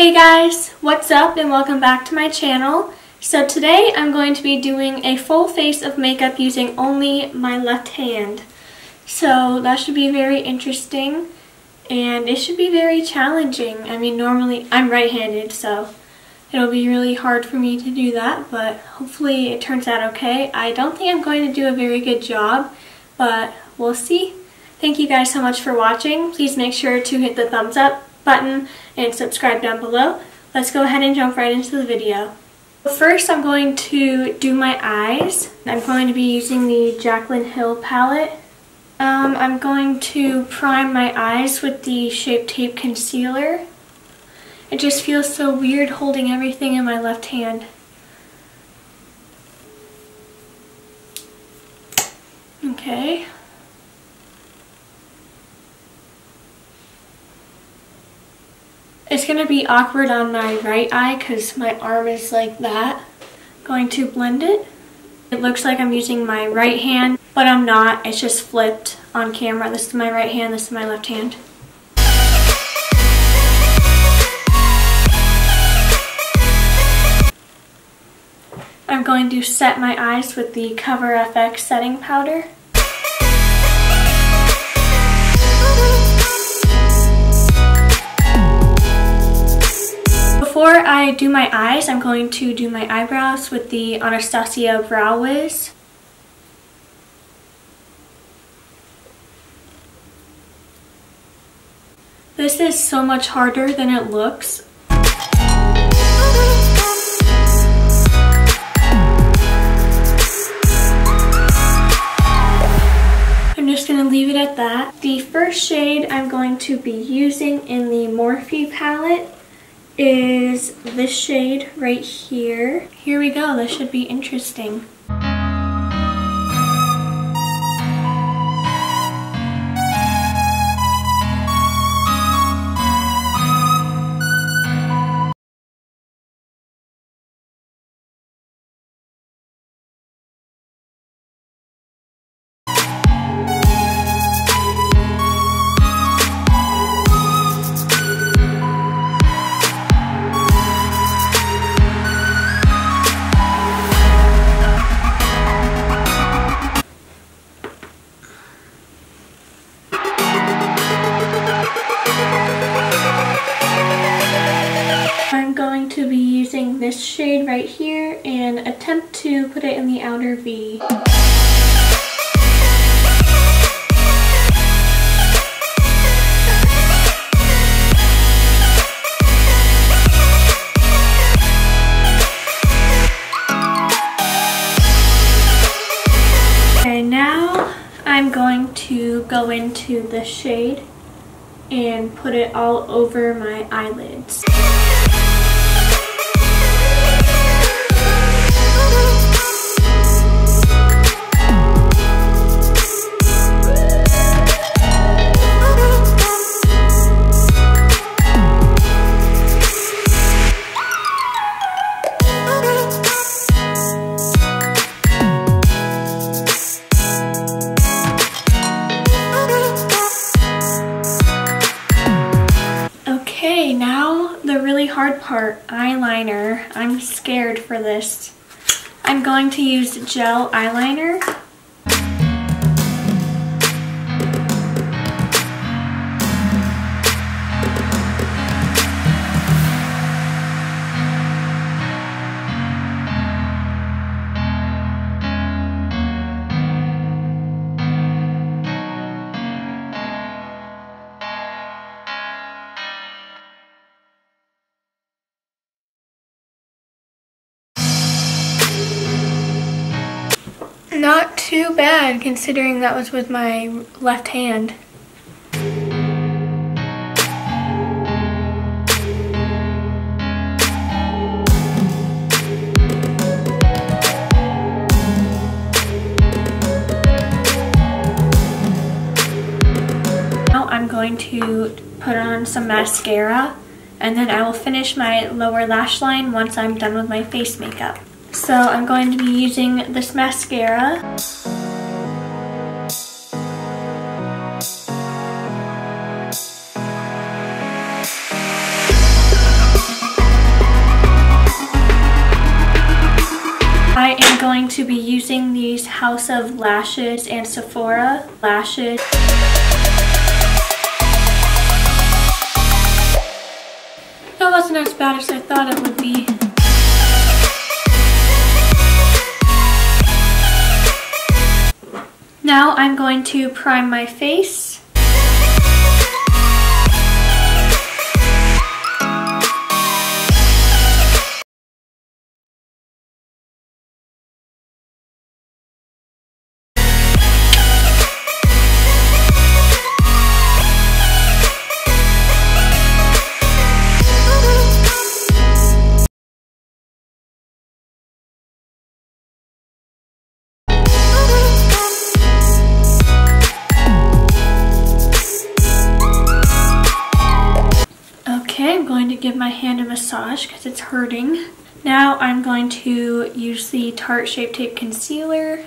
Hey guys, what's up and welcome back to my channel. So today I'm going to be doing a full face of makeup using only my left hand. So that should be very interesting and it should be very challenging. I mean, normally I'm right-handed, so it'll be really hard for me to do that, but hopefully it turns out okay. I don't think I'm going to do a very good job, but we'll see. Thank you guys so much for watching. Please make sure to hit the thumbs up button and subscribe down below. Let's go ahead and jump right into the video. First, I'm going to do my eyes. I'm going to be using the Jaclyn Hill palette. I'm going to prime my eyes with the Shape Tape Concealer. It just feels so weird holding everything in my left hand. Okay. It's going to be awkward on my right eye because my arm is like that. I'm going to blend it. It looks like I'm using my right hand, but I'm not. It's just flipped on camera. This is my right hand, this is my left hand. I'm going to set my eyes with the Cover FX setting powder. Before I do my eyes, I'm going to do my eyebrows with the Anastasia Brow Wiz. This is so much harder than it looks. I'm just going to leave it at that. The first shade I'm going to be using in the Morphe palette is this shade right here. Here we go, this should be interesting. I'm going to be using this shade right here and attempt to put it in the outer V. Okay, now I'm going to go into this shade and put it all over my eyelids. Okay, now the really hard part, eyeliner. I'm scared for this. I'm going to use gel eyeliner. Not too bad considering that was with my left hand. Now I'm going to put on some mascara and then I will finish my lower lash line once I'm done with my face makeup. So I'm going to be using this mascara. to be using these House of Lashes and Sephora lashes. That wasn't as bad as I thought it would be. Now I'm going to prime my face. Okay, I'm going to give my hand a massage because it's hurting. Now I'm going to use the Tarte Shape Tape Concealer.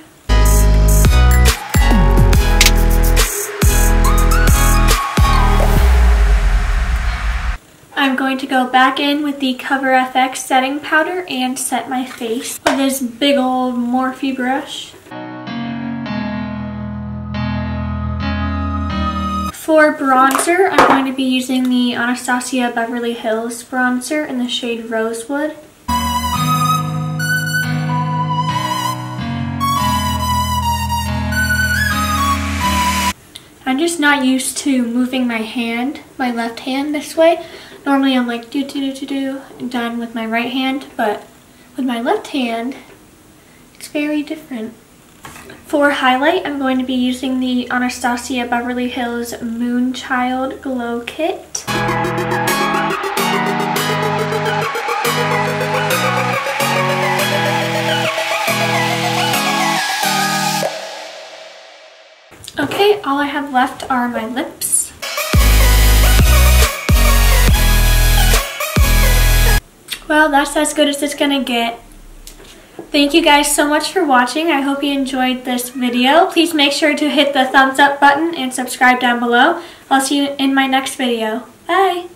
I'm going to go back in with the Cover FX setting powder and set my face with this big old Morphe brush. For bronzer, I'm going to be using the Anastasia Beverly Hills bronzer in the shade Rosewood. I'm just not used to moving my left hand this way. Normally I'm like done with my right hand, but with my left hand, it's very different. For highlight, I'm going to be using the Anastasia Beverly Hills Moonchild Glow Kit. Okay, all I have left are my lips. Well, that's as good as it's gonna get. Thank you guys so much for watching. I hope you enjoyed this video. Please make sure to hit the thumbs up button and subscribe down below. I'll see you in my next video. Bye!